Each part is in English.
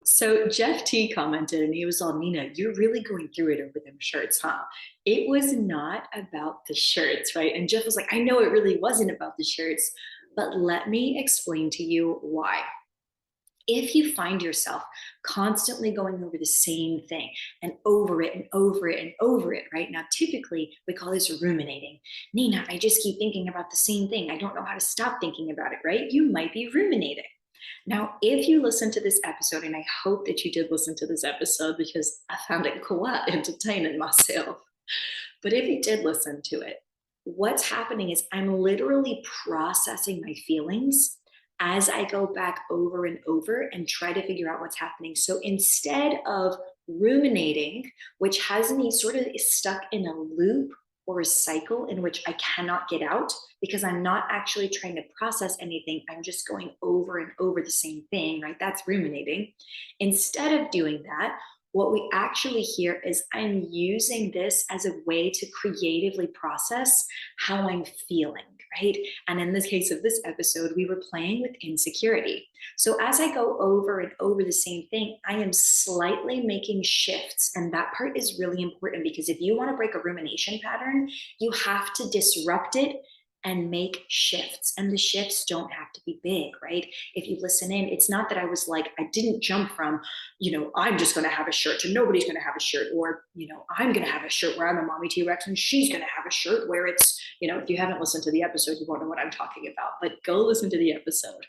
So Jeff T commented and he was all, Nina, you're really going through it over them shirts, huh? It was not about the shirts, right? And Jeff was like, I know it really wasn't about the shirts, but let me explain to you why. If you find yourself constantly going over the same thing and over it and over it and over it, right? Now, typically we call this ruminating. Nina, I just keep thinking about the same thing. I don't know how to stop thinking about it, right? You might be ruminating. Now, if you listen to this episode, and I hope that you did listen to this episode because I found it quite entertaining myself, but if you did listen to it, what's happening is I'm literally processing my feelings as I go back over and over and try to figure out what's happening. So instead of ruminating, which has me sort of stuck in a loop or a cycle in which I cannot get out because I'm not actually trying to process anything, I'm just going over and over the same thing, right? That's ruminating. Instead of doing that, what we actually hear is I'm using this as a way to creatively process how I'm feeling, right? And in the case of this episode, we were playing with insecurity. So as I go over and over the same thing, I am slightly making shifts. And that part is really important because if you want to break a rumination pattern, you have to disrupt it and make shifts. And the shifts don't have to be big, right? If you listen in, it's not that I was like, I didn't jump from, I'm just going to have a shirt to nobody's going to have a shirt, or, I'm going to have a shirt where I'm a mommy T Rex and she's going to have a shirt where it's, if you haven't listened to the episode, you won't know what I'm talking about, but go listen to the episode.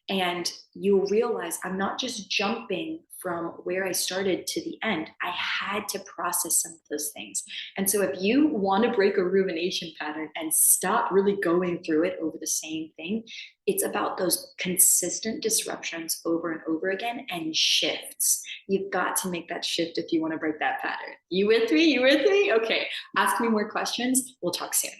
And you'll realize I'm not just jumping from where I started to the end. I had to process some of those things. And so if you want to break a rumination pattern and stop really going through it over the same thing, it's about those consistent disruptions over and over again and shifts. You've got to make that shift if you want to break that pattern. You with me? You with me? Okay. Ask me more questions. We'll talk soon.